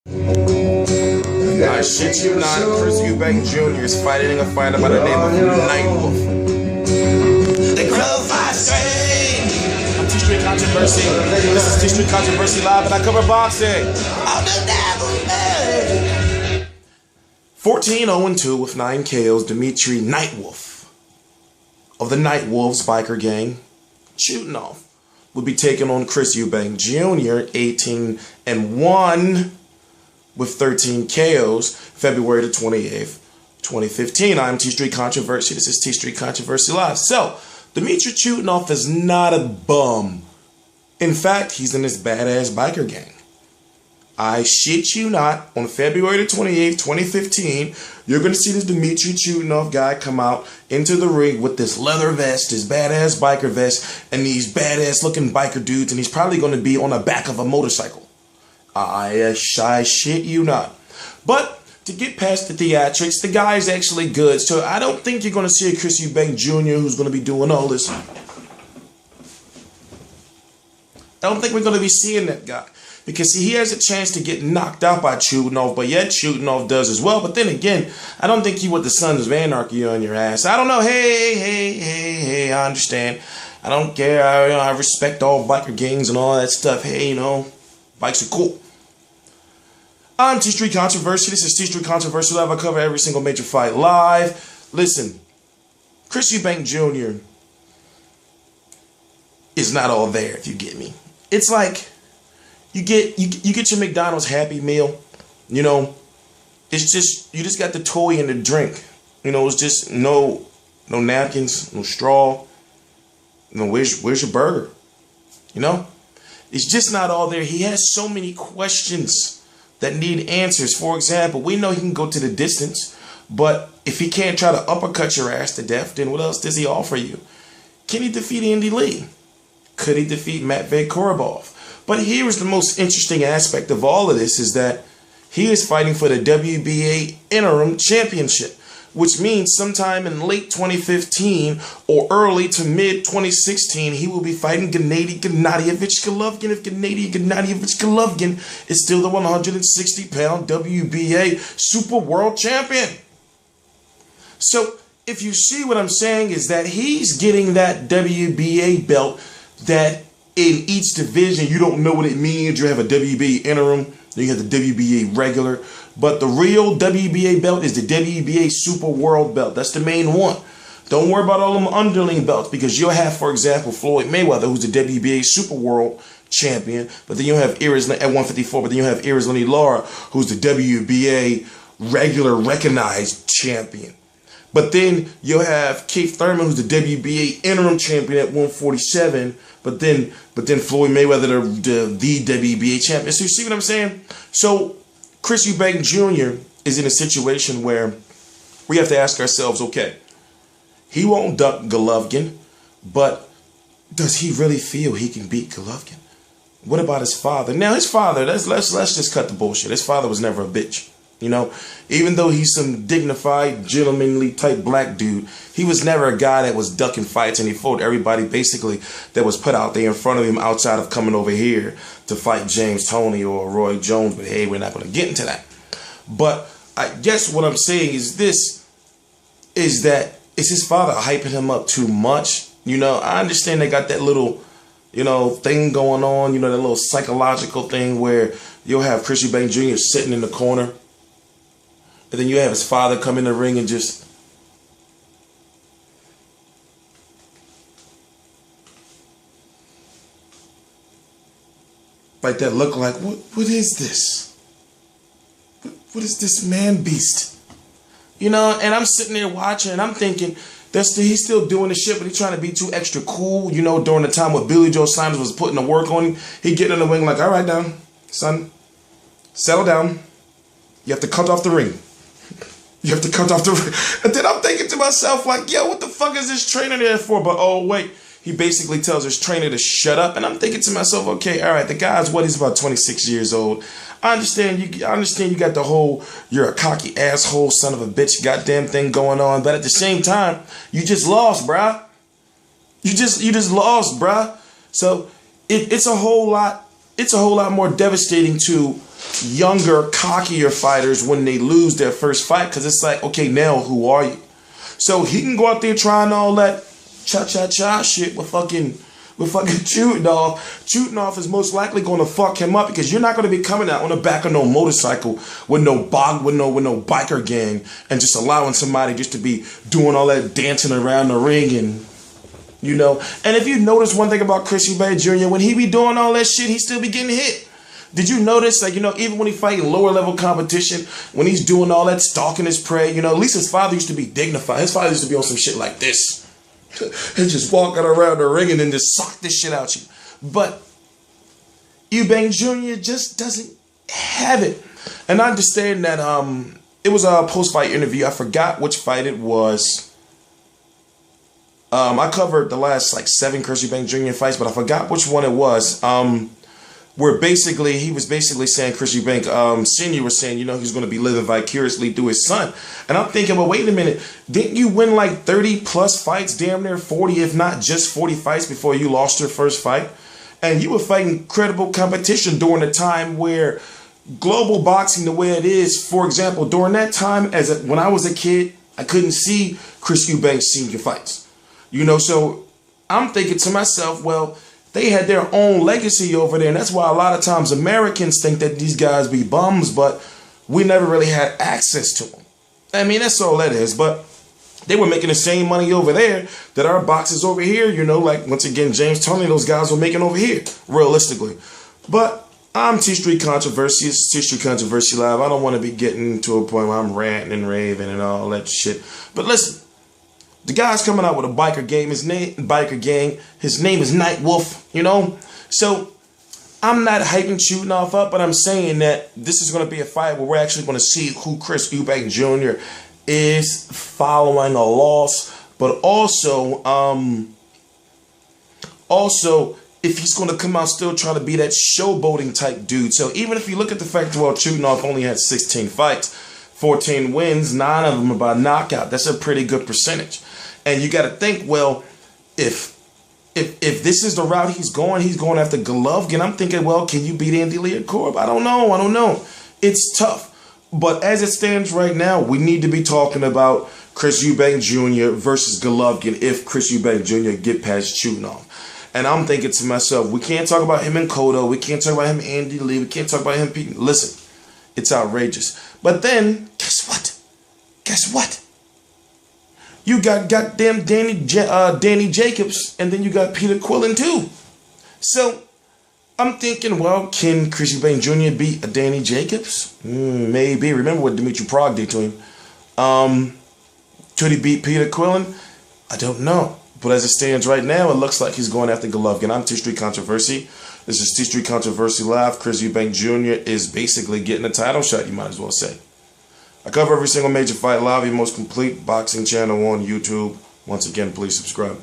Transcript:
I shit you not, Chris Eubank Jr. is fighting a fighter by the name of Nightwolf. The Crow 5 String. I'm T-Street Controversy. This is T-Street Controversy Live, and I cover boxing. On the devil, 14-0-2 with 9 KOs, Dmitry Nightwolf of the Nightwolves biker gang, Chudinov, will be taking on Chris Eubank Jr., 18-1 with 13 KOs, February the 28th, 2015. I'm T-Street Controversy. This is T-Street Controversy Live. So, Dmitry Chudinov is not a bum. In fact, he's in this badass biker gang. I shit you not, on February the 28th, 2015, you're going to see this Dmitry Chudinov guy come out into the ring with this leather vest, this badass biker vest, and these badass looking biker dudes, and he's probably going to be on the back of a motorcycle. I shit you not. But to get past the theatrics, the guy is actually good, so I don't think you're going to see a Chris Eubank Jr. who's going to be doing all this. I don't think we're going to be seeing that guy. Because see, he has a chance to get knocked out by Chudinov, but yet Chudinov does as well. But then again, I don't think he want the Sons of Anarchy on your ass. I don't know. Hey, I understand. I don't care. I respect all biker gangs and all that stuff. Hey, you know, bikes are cool. I'm T-Street Controversy. This is T-Street Controversy Live. I cover every single major fight live. Listen, Chris Eubank Jr. is not all there, if you get me. It's like you get your McDonald's Happy Meal, you know. It's just you just got the toy and the drink, you know. It's just no napkins, no straw. You know, where's your burger, you know? It's just not all there. He has so many questions that need answers. For example, we know he can go to the distance, but if he can't try to uppercut your ass to death, then what else does he offer you? Can he defeat Andy Lee? Could he defeat Matvey Korobov? But here is the most interesting aspect of all of this, is that he is fighting for the WBA Interim Championship, which means sometime in late 2015 or early to mid 2016, he will be fighting Gennady Gennadievich Golovkin. If Gennady Gennadievich Golovkin is still the 160-pound WBA Super World Champion. So if you see what I'm saying, is that he's getting that WBA belt that in each division, you don't know what it means. You have a WBA Interim, then you have the WBA Regular. But the real WBA belt is the WBA Super World belt. That's the main one. Don't worry about all them underling belts, because you'll have, for example, Floyd Mayweather, who's the WBA Super World Champion. But then you'll have Iris at 154. But then you'll have Iris Lenny Lara, who's the WBA Regular Recognized Champion. But then you'll have Keith Thurman, who's the WBA Interim Champion at 147. But then Floyd Mayweather, the WBA Champion. So you see what I'm saying? So Chris Eubank Jr. is in a situation where we have to ask ourselves, okay, he won't duck Golovkin, but does he really feel he can beat Golovkin? What about his father? Now, his father, let's just cut the bullshit. His father was never a bitch. You know, even though he's some dignified, gentlemanly type black dude, he was never a guy that was ducking fights, and he fought everybody basically that was put out there in front of him outside of coming over here to fight James Toney or Roy Jones. But hey, we're not going to get into that. But I guess what I'm saying is this, is that is his father hyping him up too much? You know, I understand they got that little, you know, thing going on, you know, that little psychological thing where you'll have Chris Eubank Jr. sitting in the corner, and then you have his father come in the ring and just like that look like, what is this? What is this man beast? You know, and I'm sitting there watching and I'm thinking, he's still doing the shit, but he's trying to be too extra cool. You know, during the time when Bill Joe Saunders was putting the work on him, he'd get in the ring like, all right, now, son, settle down. You have to cut off the ring. You have to cut off the ring. And then I'm thinking to myself, like, yo, what the fuck is this trainer there for? But oh, wait. He basically tells his trainer to shut up. And I'm thinking to myself, okay, all right, the guy's he's about 26 years old. I understand you got the whole, you're a cocky asshole, son of a bitch, goddamn thing going on. But at the same time, you just lost, bruh. You just lost, bruh. So it's a whole lot it's a whole lot more devastating to younger, cockier fighters when they lose their first fight, because it's like, okay, now who are you? So he can go out there trying all that cha-cha-cha shit with fucking Chudinov. Chudinov is most likely going to fuck him up, because you're not going to be coming out on the back of no motorcycle with no biker gang and just allowing somebody just to be doing all that dancing around the ring and, you know. And if you notice one thing about Chris Eubank Jr., when he be doing all that shit, he still be getting hit. Did you notice, like, you know, even when he fighting lower level competition, when he's doing all that stalking his prey, you know, at least his father used to be dignified. His father used to be on some shit like this. And just walking around the ring and then just sock this shit out you. But Eubank Jr. just doesn't have it. And I understand that it was a post-fight interview. I forgot which fight it was. I covered the last like 7 Chris Eubank Jr. fights, but I forgot which one it was. Where basically he was basically saying, Chris Eubank Sr. was saying, you know, he's going to be living vicariously through his son. And I'm thinking, well, wait a minute, didn't you win like 30 plus fights, damn near 40, if not just 40 fights before you lost your first fight? And you were fighting credible competition during a time where global boxing, the way it is, for example, during that time, when I was a kid, I couldn't see Chris Eubank Sr. fights. You know, so I'm thinking to myself, well, they had their own legacy over there, and that's why a lot of times Americans think that these guys be bums, but we never really had access to them. I mean, that's all that is, but they were making the same money over there that our boxers over here, you know, like, once again, James Toney, those guys were making over here, realistically. But I'm T-Street Controversy. It's T-Street Controversy Live. I don't want to be getting to a point where I'm ranting and raving and all that shit. But listen. The guy's coming out with a biker gang. His name is Night Wolf, you know? So, I'm not hyping Chudinov up, but I'm saying that this is going to be a fight where we're actually going to see who Chris Eubank Jr. is following a loss, but also if he's going to come out still trying to be that showboating type dude. So, even if you look at the fact that, well, Chudinov only had 16 fights, 14 wins, 9 of them are by knockout. That's a pretty good percentage. And you got to think, well, if this is the route he's going after Golovkin. I'm thinking, well, can you beat Andy Leocorb? I don't know. It's tough. But as it stands right now, we need to be talking about Chris Eubank Jr. versus Golovkin if Chris Eubank Jr. get past Chudinov. And I'm thinking to myself, we can't talk about him and Cotto. We can't talk about him and Andy Lee. We can't talk about him. Listen, it's outrageous. But then, guess what? You got goddamn Danny Jacobs, and then you got Peter Quillen too. So, I'm thinking, well, can Chris Eubank Jr. beat a Danny Jacobs? Maybe. Remember what Dmitry Prague did to him. Could he beat Peter Quillen? I don't know. But as it stands right now, it looks like he's going after Golovkin. I'm T-Street Controversy. This is T-Street Controversy Live. Chris Eubank Jr. is basically getting a title shot, you might as well say. I cover every single major fight live, your most complete boxing channel on YouTube. Once again, please subscribe.